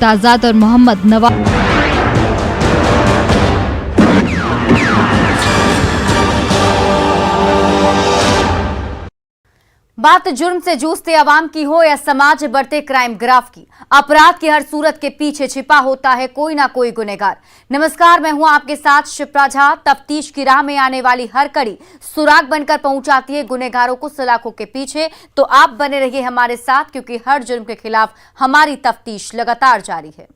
आजाद और मोहम्मद नवाज। बात जुर्म से जूझते अवाम की हो या समाज बढ़ते क्राइम ग्राफ की, अपराध की हर सूरत के पीछे छिपा होता है कोई ना कोई गुनहगार। नमस्कार, मैं हूं आपके साथ शिप्रा झा। तफ्तीश की राह में आने वाली हर कड़ी सुराग बनकर पहुंचाती है गुनहगारों को सलाखों के पीछे। तो आप बने रहिए हमारे साथ, क्योंकि हर जुर्म के खिलाफ हमारी तफ्तीश लगातार जारी है।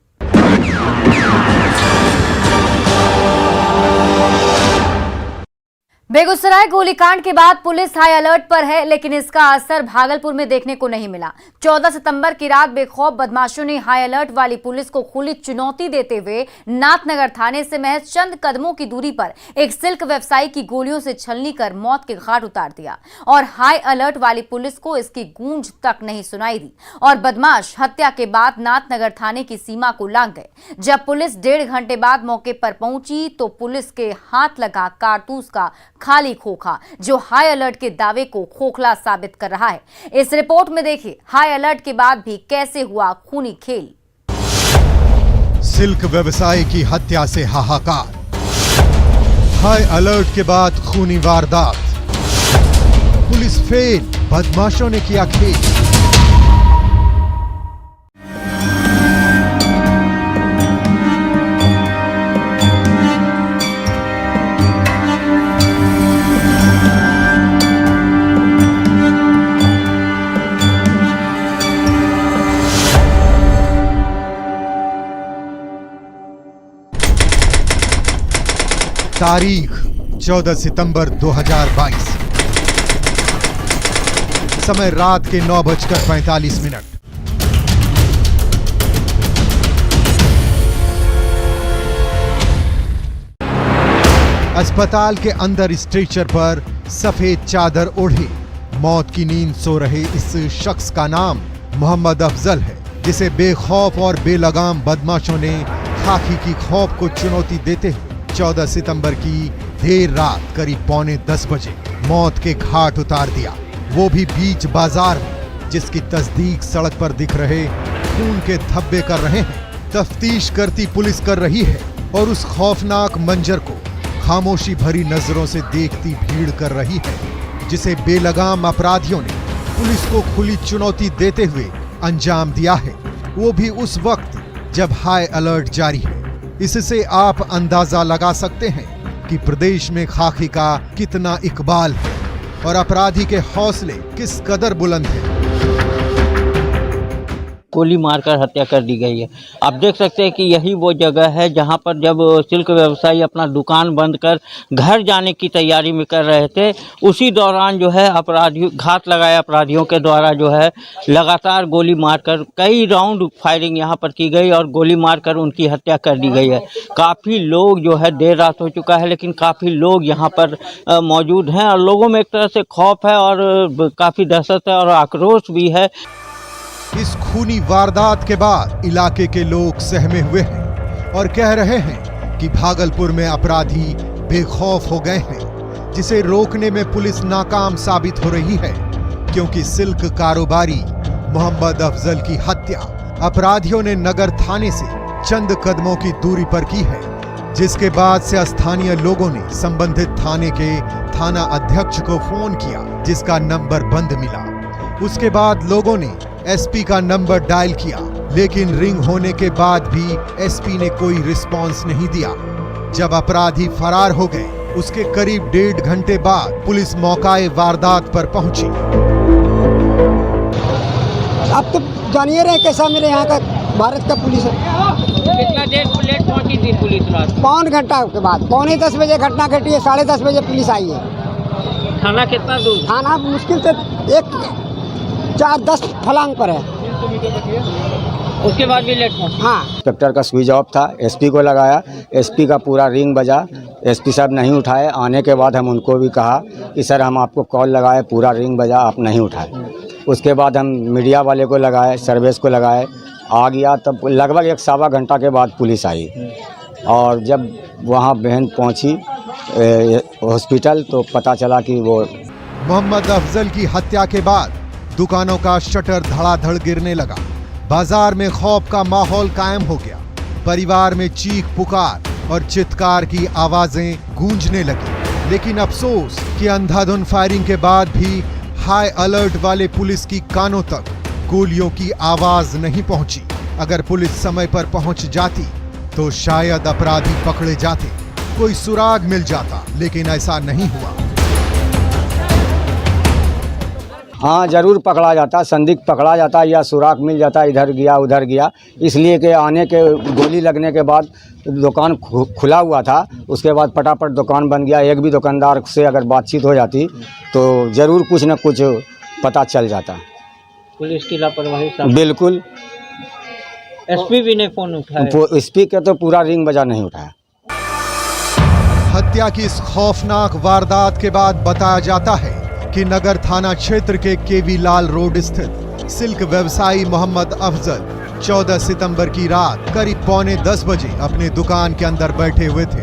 बेगूसराय गोलीकांड के बाद पुलिस हाई अलर्ट पर है, लेकिन इसका असर भागलपुर में देखने को नहीं मिला। 14 सितंबर की रात बेखौफ बदमाशों ने हाई अलर्ट वाली पुलिस को खुली चुनौती देते हुए नाथनगर थाने से महज चंद कदमों की दूरी पर एक सिल्क व्यवसायी की गोलियों से छलनी कर मौत के घाट उतार दिया। और हाई अलर्ट वाली पुलिस को इसकी गूंज तक नहीं सुनाई दी और बदमाश हत्या के बाद नाथनगर थाने की सीमा को लांघ गए। जब पुलिस 1.5 घंटे बाद मौके पर पहुंची तो पुलिस के हाथ लगा कारतूस का खाली खोखा, जो हाई अलर्ट के दावे को खोखला साबित कर रहा है। इस रिपोर्ट में देखिए हाई अलर्ट के बाद भी कैसे हुआ खूनी खेल। सिल्क व्यवसायी की हत्या से हाहाकार, हाई अलर्ट के बाद खूनी वारदात, पुलिस फेल, बदमाशों ने किया खेल। तारीख 14 सितंबर 2022, समय रात के 9:45। अस्पताल के अंदर स्ट्रेचर पर सफेद चादर ओढ़े मौत की नींद सो रहे इस शख्स का नाम मोहम्मद अफजल है, जिसे बेखौफ और बेलगाम बदमाशों ने खाकी की खौफ को चुनौती देते हुए 14 सितंबर की देर रात करीब 9:45 बजे मौत के घाट उतार दिया, वो भी बीच बाजार में, जिसकी तस्दीक सड़क पर दिख रहे खून के धब्बे कर रहे हैं। तफ्तीश करती पुलिस कर रही है और उस खौफनाक मंजर को खामोशी भरी नजरों से देखती भीड़ कर रही है, जिसे बेलगाम अपराधियों ने पुलिस को खुली चुनौती देते हुए अंजाम दिया है, वो भी उस वक्त जब हाई अलर्ट जारी है। इससे आप अंदाजा लगा सकते हैं कि प्रदेश में खाकी का कितना इकबाल है और अपराधी के हौसले किस कदर बुलंद हैं। गोली मारकर हत्या कर दी गई है। आप देख सकते हैं कि यही वो जगह है जहां पर जब सिल्क व्यवसायी अपना दुकान बंद कर घर जाने की तैयारी में कर रहे थे, उसी दौरान जो है अपराधियों घात लगाए अपराधियों के द्वारा जो है लगातार गोली मारकर कई राउंड फायरिंग यहां पर की गई और गोली मारकर उनकी हत्या कर दी गई है। काफ़ी लोग जो है, देर रात हो चुका है लेकिन काफ़ी लोग यहाँ पर मौजूद हैं और लोगों में एक तरह से खौफ है और काफ़ी दहशत है और आक्रोश भी है। इस खूनी वारदात के बाद इलाके के लोग सहमे हुए हैं और कह रहे हैं कि भागलपुर में अपराधी बेखौफ हो गए हैं, जिसे रोकने में पुलिस नाकाम साबित हो रही है, क्योंकि सिल्क कारोबारी मोहम्मद अफजल की हत्या अपराधियों ने नगर थाने से चंद कदमों की दूरी पर की है, जिसके बाद से स्थानीय लोगों ने संबंधित थाने के थाना अध्यक्ष को फोन किया, जिसका नंबर बंद मिला। उसके बाद लोगों ने एसपी का नंबर डायल किया, लेकिन रिंग होने के बाद भी एसपी ने कोई रिस्पांस नहीं दिया। जब अपराधी फरार हो गए, उसके करीब 1.5 घंटे बाद पुलिस मौकाए वारदात पर पहुंची। अब तो जानिए रहे कैसा मेरे यहाँ का भारत का पुलिस है। कितना देर लेट पहुंची थी पुलिस रात? 1.25 घंटा के बाद, 9:45 बजे घटना घटी है, 10:30 बजे पुलिस आई है। थाना कितना दूर? थाना मुश्किल से 4-10 फलांग पर है। उसके बाद भी लेट पहुंची? हाँ। इंस्पेक्टर का स्विच ऑफ था, एसपी को लगाया, एसपी का पूरा रिंग बजा, एसपी साहब नहीं उठाए। आने के बाद हम उनको भी कहा कि सर हम आपको कॉल लगाए, पूरा रिंग बजा, आप नहीं उठाए। उसके बाद हम मीडिया वाले को लगाए, सर्विस को लगाए, आ गया। तब लगभग 1-1.25 घंटा के बाद पुलिस आई और जब वहाँ बहन पहुँची हॉस्पिटल तो पता चला कि वो मोहम्मद अफजल की हत्या के बाद दुकानों का शटर धड़ाधड़ गिरने लगा। बाजार में खौफ का माहौल कायम हो गया। परिवार में चीख पुकार और चित्कार की आवाजें गूंजने लगी। लेकिन अफसोस कि अंधाधुंध फायरिंग के बाद भी हाई अलर्ट वाले पुलिस की कानों तक गोलियों की आवाज नहीं पहुंची। अगर पुलिस समय पर पहुंच जाती तो शायद अपराधी पकड़े जाते, कोई सुराग मिल जाता, लेकिन ऐसा नहीं हुआ। हाँ, जरूर पकड़ा जाता, संदिग्ध पकड़ा जाता या सुराग मिल जाता, इधर गया उधर गया। इसलिए कि आने के गोली लगने के बाद दुकान खुला हुआ था, उसके बाद फटाफट दुकान बन गया। एक भी दुकानदार से अगर बातचीत हो जाती तो ज़रूर कुछ न कुछ पता चल जाता। पुलिस की लापरवाही बिल्कुल। एसपी भी ने फोन उठाया, एसपी का तो पूरा रिंग बजा नहीं उठाया। हत्या की इस खौफनाक वारदात के बाद बताया जाता है कि नगर थाना क्षेत्र के केवी लाल रोड स्थित सिल्क व्यवसायी मोहम्मद अफजल 14 सितंबर की रात करीब 9:45 बजे अपने दुकान के अंदर बैठे हुए थे।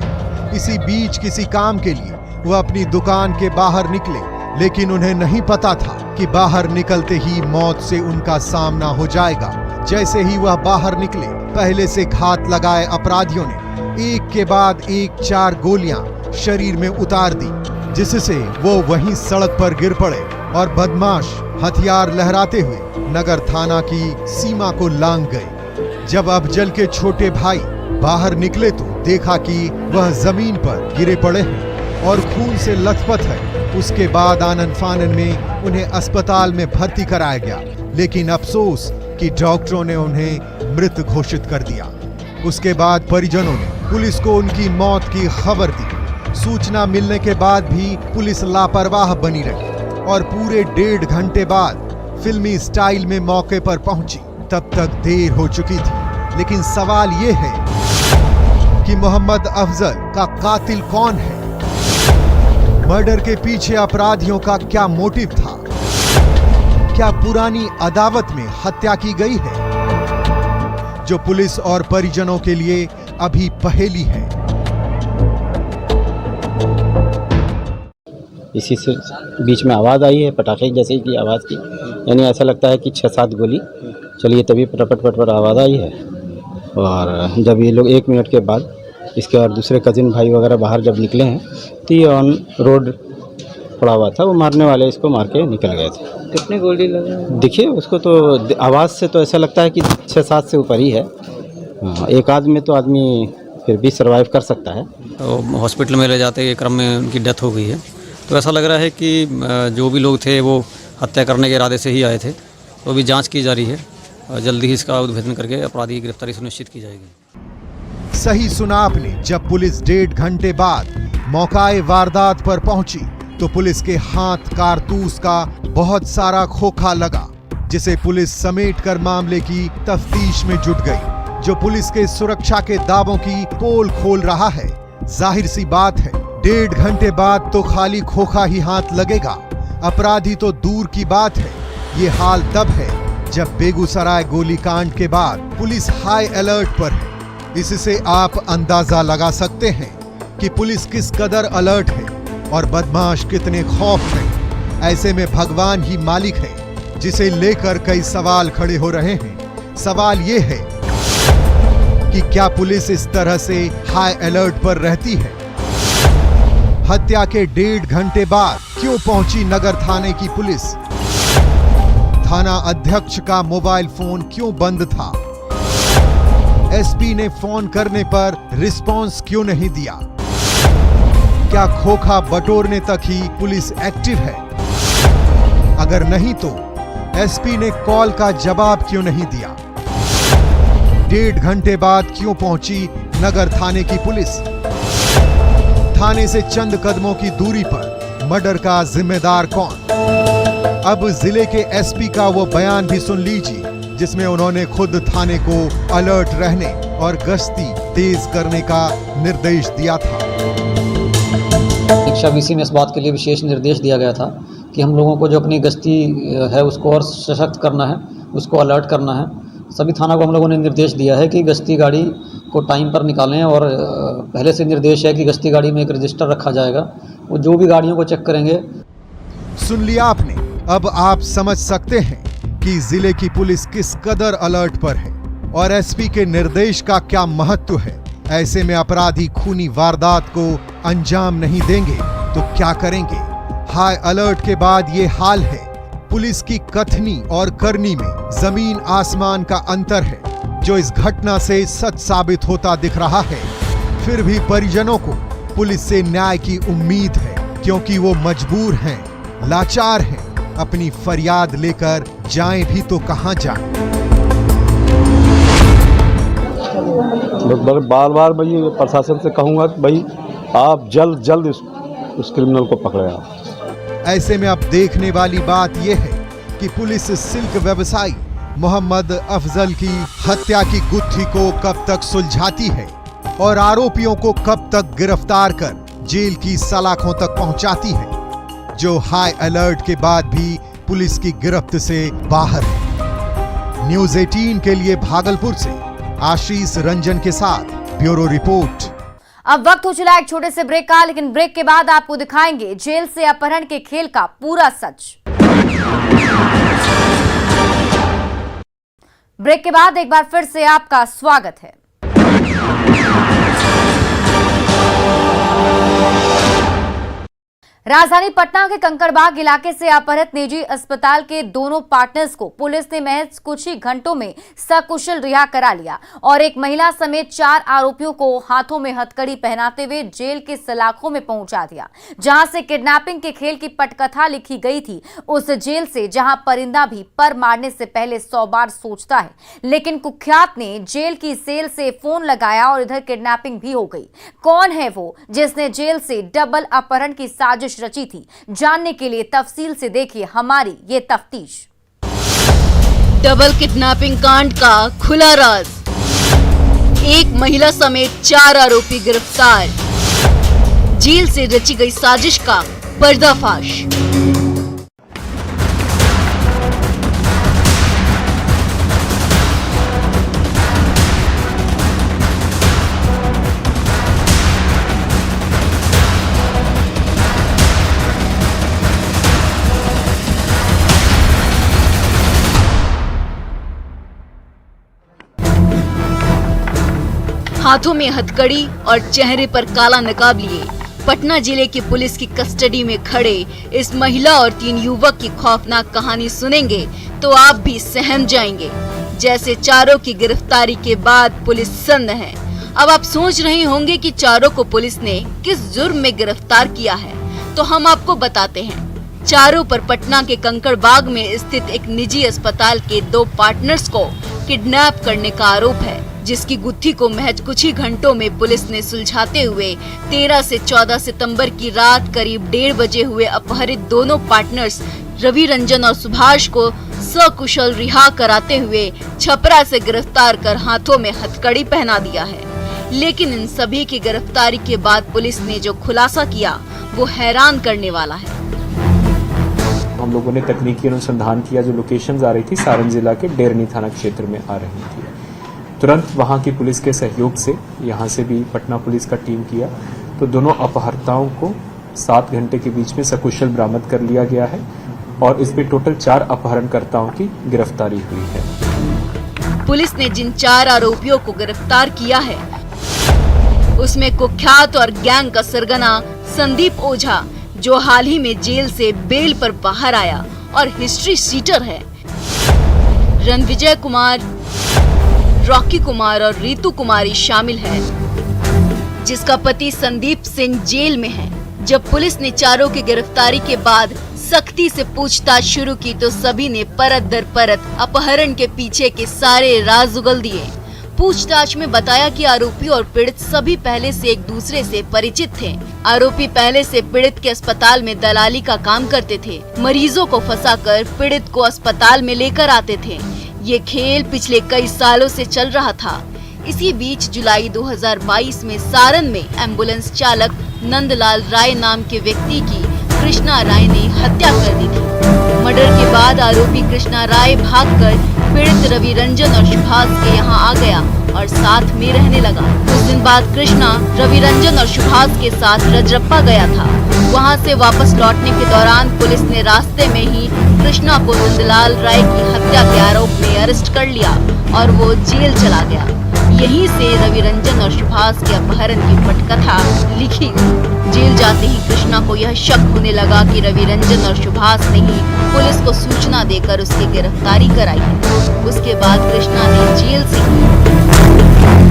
इसी बीच किसी काम के लिए वह अपनी दुकान के बाहर निकले, लेकिन उन्हें नहीं पता था कि बाहर निकलते ही मौत से उनका सामना हो जाएगा। जैसे ही वह बाहर निकले, पहले से घात लगाए अपराधियों ने एक के बाद एक 4 गोलियां शरीर में उतार दी, जिससे वो वहीं सड़क पर गिर पड़े और बदमाश हथियार लहराते हुए नगर थाना की सीमा को लांघ गए। जब अफजल के छोटे भाई बाहर निकले तो देखा कि वह जमीन पर गिरे पड़े हैं और खून से लथपथ है। उसके बाद आनन फानन में उन्हें अस्पताल में भर्ती कराया गया, लेकिन अफसोस कि डॉक्टरों ने उन्हें मृत घोषित कर दिया। उसके बाद परिजनों ने पुलिस को उनकी मौत की खबर दी। सूचना मिलने के बाद भी पुलिस लापरवाह बनी रही और पूरे 1.5 घंटे बाद फिल्मी स्टाइल में मौके पर पहुंची। तब तक देर हो चुकी थी। लेकिन सवाल ये है कि मोहम्मद अफजल का कातिल कौन है? मर्डर के पीछे अपराधियों का क्या मोटिव था? क्या पुरानी अदावत में हत्या की गई है, जो पुलिस और परिजनों के लिए अभी पहेली है? इसी से बीच में आवाज़ आई है, पटाखे जैसे की आवाज़ की, यानी ऐसा लगता है कि 6-7 गोली चलिए, तभी पटपट आवाज़ आई है। और जब ये लोग 1 मिनट के बाद इसके और दूसरे कज़िन भाई वगैरह बाहर जब निकले हैं तो ये ऑन रोड पड़ा हुआ था, वो मारने वाले इसको मार के निकल गए थे। कितने गोली लगे? देखिए उसको तो आवाज़ से तो ऐसा लगता है कि 6-7 से ऊपर ही है। एक आदमी में तो आदमी फिर भी सर्वाइव कर सकता है। तो हॉस्पिटल में ले जाते के क्रम में उनकी डेथ हो गई है। तो ऐसा लग रहा है कि जो भी लोग थे वो हत्या करने के इरादे से ही आए थे। तो अभी जांच की जा रही है और जल्दी ही इसका उद्भेदन करके अपराधी की गिरफ्तारी सुनिश्चित की जाएगी। सही सुना आपने। जब पुलिस 1.5 घंटे बाद मौकाए वारदात पर पहुंची तो पुलिस के हाथ कारतूस का बहुत सारा खोखा लगा, जिसे पुलिस समेट कर मामले की तफ्तीश में जुट गई, जो पुलिस के सुरक्षा के दावों की पोल खोल रहा है। जाहिर सी बात है, 1.5 घंटे बाद तो खाली खोखा ही हाथ लगेगा, अपराधी तो दूर की बात है। ये हाल तब है जब बेगूसराय गोलीकांड के बाद पुलिस हाई अलर्ट पर है। इससे आप अंदाजा लगा सकते हैं कि पुलिस किस कदर अलर्ट है और बदमाश कितने खौफ में। ऐसे में भगवान ही मालिक है, जिसे लेकर कई सवाल खड़े हो रहे हैं। सवाल ये है कि क्या पुलिस इस तरह से हाई अलर्ट पर रहती है? हत्या के 1.5 घंटे बाद क्यों पहुंची नगर थाने की पुलिस? थाना अध्यक्ष का मोबाइल फोन क्यों बंद था? एसपी ने फोन करने पर रिस्पांस क्यों नहीं दिया? क्या खोखा बटोरने तक ही पुलिस एक्टिव है? अगर नहीं तो एसपी ने कॉल का जवाब क्यों नहीं दिया? 1.5 घंटे बाद क्यों पहुंची नगर थाने की पुलिस? थाने से चंद कदमों की दूरी पर मर्डर का जिम्मेदार कौन? अब जिले के एसपी का वो बयान भी सुन लीजिए, जिसमें उन्होंने खुद थाने को अलर्ट रहने और गश्ती तेज करने का निर्देश दिया था। शिक्षा वीसी में इस बात के लिए विशेष निर्देश दिया गया था कि हम लोगों को जो अपनी गश्ती है उसको और सशक्त करना है, उसको अलर्ट करना है। सभी थाना को हम लोगों ने निर्देश दिया है कि गश्ती गाड़ी को टाइम पर निकालें और पहले से निर्देश है कि गश्ती गाड़ी में एक रजिस्टर रखा जाएगा, वो जो भी गाड़ियों को चेक करेंगे। सुन लिया आपने। अब आप समझ सकते हैं कि जिले की पुलिस किस कदर अलर्ट पर है और एसपी के निर्देश का क्या महत्व है। ऐसे में अपराधी खूनी वारदात को अंजाम नहीं देंगे तो क्या करेंगे। हाई अलर्ट के बाद ये हाल है। पुलिस की कथनी और करनी में जमीन आसमान का अंतर है, जो इस घटना से सच साबित होता दिख रहा है। फिर भी परिजनों को पुलिस से न्याय की उम्मीद है, क्योंकि वो मजबूर हैं, लाचार हैं। अपनी फरियाद लेकर जाएं भी तो कहां जाएं। बार बार भाई प्रशासन से कहूंगा कि भाई आप जल्द जल्द उस क्रिमिनल को पकड़े आप। ऐसे में अब देखने वाली बात यह है कि पुलिस सिल्क व्यवसायी मोहम्मद अफजल की हत्या की गुत्थी को कब तक सुलझाती है और आरोपियों को कब तक गिरफ्तार कर जेल की सलाखों तक पहुंचाती है, जो हाई अलर्ट के बाद भी पुलिस की गिरफ्त से बाहर है। न्यूज़ 18 के लिए भागलपुर से आशीष रंजन के साथ ब्यूरो रिपोर्ट। अब वक्त हो चला एक छोटे से ब्रेक का, लेकिन ब्रेक के बाद आपको दिखाएंगे जेल से अपहरण के खेल का पूरा सच। ब्रेक के बाद एक बार फिर से आपका स्वागत है। राजधानी पटना के कंकड़बाग इलाके से अपहृत निजी अस्पताल के दोनों पार्टनर्स को पुलिस ने महज कुछ ही घंटों में सकुशल रिहा करा लिया और एक महिला समेत 4 आरोपियों को हाथों में हथकड़ी पहनाते हुए जेल के सलाखों में पहुंचा दिया, जहां से किडनैपिंग के खेल की पटकथा लिखी गई थी। उस जेल से जहां परिंदा भी पर मारने से पहले 100 बार सोचता है, लेकिन कुख्यात ने जेल की सेल से फोन लगाया और इधर किडनैपिंग भी हो गई। कौन है वो जिसने जेल से डबल अपहरण की साजिश रची थी? जानने के लिए तफसील से देखिए हमारी ये तफ्तीश। डबल किडनैपिंग कांड का खुला राज, एक महिला समेत 4 आरोपी गिरफ्तार, जेल से रची गई साजिश का पर्दाफाश। हाथों में हथकड़ी और चेहरे पर काला नकाब लिए पटना जिले की पुलिस की कस्टडी में खड़े इस महिला और 3 युवक की खौफनाक कहानी सुनेंगे तो आप भी सहम जाएंगे। जैसे चारों की गिरफ्तारी के बाद पुलिस सन्न है। अब आप सोच रहे होंगे कि चारों को पुलिस ने किस जुर्म में गिरफ्तार किया है, तो हम आपको बताते हैं। चारों पर पटना के कंकड़बाग में स्थित एक निजी अस्पताल के 2 पार्टनर्स को किडनैप करने का आरोप है, जिसकी गुत्थी को महज कुछ ही घंटों में पुलिस ने सुलझाते हुए 13 से 14 सितंबर की रात करीब 1:30 बजे हुए अपहरित दोनों पार्टनर्स रवि रंजन और सुभाष को सकुशल रिहा कराते हुए छपरा से गिरफ्तार कर हाथों में हथकड़ी पहना दिया है। लेकिन इन सभी की गिरफ्तारी के बाद पुलिस ने जो खुलासा किया वो हैरान करने वाला है। हम लोगों ने तकनीकी अनुसंधान किया, जो लोकेशंस आ रही थी सारण जिला के डेरनी थाना क्षेत्र में आ रही थी। तुरंत वहां की पुलिस के सहयोग से, यहाँ से भी पटना पुलिस का टीम किया, तो दोनों अपहर्ताओं को 7 घंटे के बीच में सकुशल बरामद कर लिया गया है और इस पे टोटल 4 अपहरणकर्ताओं की गिरफ्तारी हुई है। पुलिस ने जिन 4 आरोपियों को गिरफ्तार किया है उसमें कुख्यात और गैंग का सरगना संदीप ओझा, जो हाल ही में जेल से बेल पर बाहर आया और हिस्ट्री शीटर है, रणविजय कुमार, रॉकी कुमार और रीतू कुमारी शामिल है, जिसका पति संदीप सिंह जेल में है। जब पुलिस ने चारों की गिरफ्तारी के बाद सख्ती से पूछताछ शुरू की तो सभी ने परत दर परत अपहरण के पीछे के सारे राज उगल दिए। पूछताछ में बताया कि आरोपी और पीड़ित सभी पहले से एक दूसरे से परिचित थे। आरोपी पहले से पीड़ित के अस्पताल में दलाली का काम करते थे। मरीजों को फंसाकर पीड़ित को अस्पताल में लेकर आते थे। ये खेल पिछले कई सालों से चल रहा था। इसी बीच जुलाई 2022 में सारण में एम्बुलेंस चालक नंदलाल राय नाम के व्यक्ति की कृष्णा राय ने हत्या कर दी थी। मर्डर के बाद आरोपी कृष्णा राय भागकर पीड़ित रवि रंजन और सुभाष के यहाँ आ गया और साथ में रहने लगा। कुछ दिन बाद कृष्णा रवि रंजन और सुभाष के साथ रजरप्पा गया था। वहां से वापस लौटने के दौरान पुलिस ने रास्ते में ही कृष्णा को नंदलाल राय की हत्या के आरोप में अरेस्ट कर लिया और वो जेल चला गया। यहीं से रवि रंजन और सुभाष के अपहरण की पटकथा लिखी। जेल जाते ही कृष्णा को यह शक होने लगा कि रवि रंजन और सुभाष ने ही पुलिस को सूचना देकर उसकी गिरफ्तारी कराई है। उसके बाद कृष्णा ने जेल से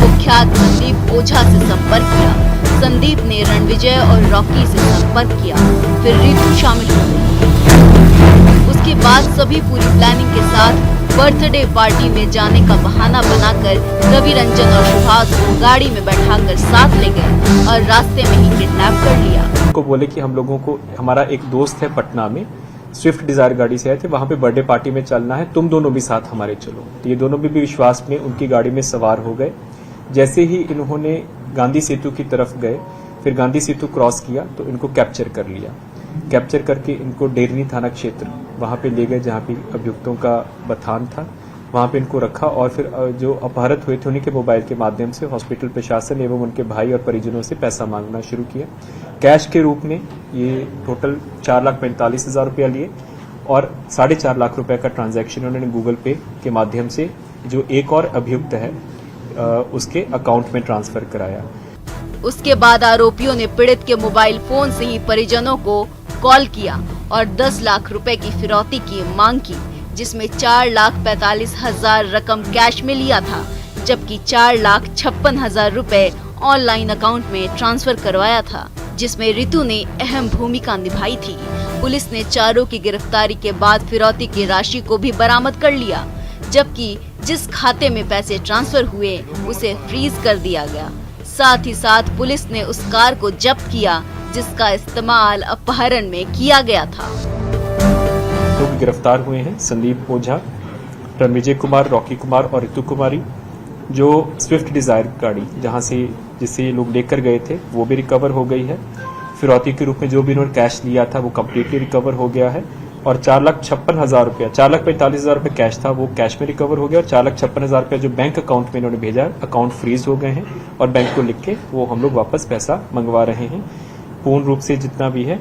कुख्यात संदीप ओझा से संपर्क किया। संदीप ने रणविजय और रॉकी से संपर्क किया, फिर रितु शामिल हो गई। उसके बाद सभी पूरी प्लानिंग के साथ बर्थडे पार्टी में जाने का बहाना बनाकर रवि रंजन और सुभाष को गाड़ी में बैठाकर साथ ले गए और रास्ते में ही किडनैप कर लिया। उनको बोले कि हम लोगों को, हमारा एक दोस्त है पटना में, स्विफ्ट डिजायर गाड़ी से आए थे, वहां पे बर्थडे पार्टी में चलना है, तुम दोनों भी साथ हमारे चलो। तो ये दोनों भी विश्वास में उनकी गाड़ी में सवार हो गए। जैसे ही इन्होंने गांधी सेतु की तरफ गए, फिर गांधी सेतु क्रॉस किया तो इनको कैप्चर कर लिया। कैप्चर करके इनको डेरनी थाना क्षेत्र वहां पे ले गए जहां पे अभियुक्तों का बथान था। वहां पे इनको रखा और फिर जो अपहृत हुए थे उन्हीं के मोबाइल के माध्यम से हॉस्पिटल प्रशासन एवं उनके भाई और परिजनों से पैसा मांगना शुरू किया। कैश के रूप में ये टोटल 4,45,000 रुपया लिए और 4.5 लाख रुपए का ट्रांजैक्शन उन्होंने गूगल पे के माध्यम से जो एक और अभियुक्त है उसके अकाउंट में ट्रांसफर कराया। उसके बाद आरोपियों ने पीड़ित के मोबाइल फोन से ही परिजनों को कॉल किया और 10 लाख रुपए की फिरौती की मांग की, जिसमें 4,45,000 रकम कैश में लिया था, जबकि 4,56,000 रुपए ऑनलाइन अकाउंट में ट्रांसफर करवाया था, जिसमें रितु ने अहम भूमिका निभाई थी। पुलिस ने चारों की गिरफ्तारी के बाद फिरौती की राशि को भी बरामद कर लिया, जबकि जिस खाते में पैसे ट्रांसफर हुए उसे फ्रीज कर दिया गया। साथ ही साथ पुलिस ने उस कार को जब्त किया जिसका इस्तेमाल अपहरण में किया गया था। लोग गिरफ्तार हुए हैं संदीप ओझा, रणविजय कुमार, रॉकी कुमार और रितु कुमारी। जो स्विफ्ट डिजायर गाड़ी जिससे ये लोग लेकर गए थे वो भी रिकवर हो गई है। फिरौती के रूप में जो भी इन्होंने कैश लिया था वो कम्प्लीटली रिकवर हो गया है और 4,56,000 रुपया, 4,45,000 रुपये कैश था वो कैश में रिकवर हो गया और 4,56,000 रुपया जो बैंक अकाउंट में इन्होंने भेजा, अकाउंट फ्रीज हो गए हैं और बैंक को लिख के वो हम लोग वापस पैसा मंगवा रहे हैं। पूर्ण रूप से जितना भी है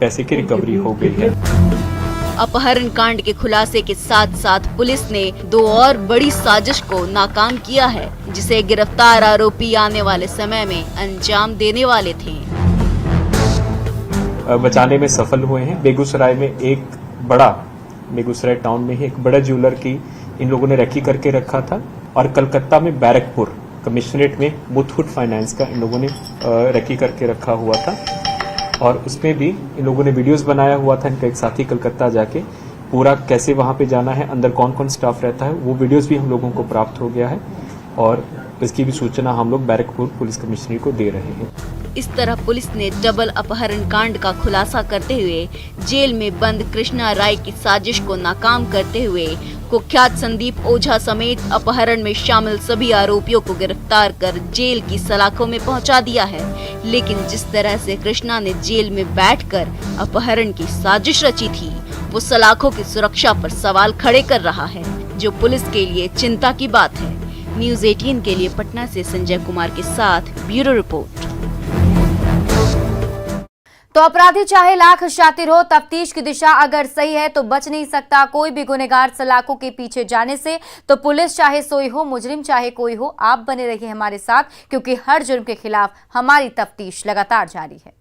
पैसे की रिकवरी हो गई है। अपहरण कांड के खुलासे के साथ साथ पुलिस ने 2 और बड़ी साजिश को नाकाम किया है, जिसे गिरफ्तार आरोपी आने वाले समय में अंजाम देने वाले थे। बचाने में सफल हुए हैं। बेगूसराय टाउन में ही एक बड़ा ज्वेलर की इन लोगों ने रेकी करके रखा था और कलकत्ता में बैरकपुर कमिश्नरेट में मुथूट फाइनेंस का इन लोगों ने रेकी करके रखा हुआ था और उसमें भी इन लोगों ने वीडियोस बनाया हुआ था। इनका एक साथी कलकत्ता जाके पूरा कैसे वहां पे जाना है, अंदर कौन कौन स्टाफ रहता है, वो वीडियोस भी हम लोगों को प्राप्त हो गया है और इसकी भी सूचना हम लोग बैरकपुर पुलिस कमिश्नरी को दे रहे हैं। इस तरह पुलिस ने डबल अपहरण कांड का खुलासा करते हुए जेल में बंद कृष्णा राय की साजिश को नाकाम करते हुए कुख्यात संदीप ओझा समेत अपहरण में शामिल सभी आरोपियों को गिरफ्तार कर जेल की सलाखों में पहुंचा दिया है। लेकिन जिस तरह से कृष्णा ने जेल में बैठकर अपहरण की साजिश रची थी, वो सलाखों की सुरक्षा पर सवाल खड़े कर रहा है, जो पुलिस के लिए चिंता की बात है। न्यूज़ 18 के लिए पटना से संजय कुमार के साथ ब्यूरो रिपोर्ट। तो अपराधी चाहे लाख शातिर हो, तफ्तीश की दिशा अगर सही है तो बच नहीं सकता कोई भी गुनहगार सलाखों के पीछे जाने से। तो पुलिस चाहे सोई हो, मुजरिम चाहे कोई हो, आप बने रहिए हमारे साथ, क्योंकि हर जुर्म के खिलाफ हमारी तफ्तीश लगातार जारी है।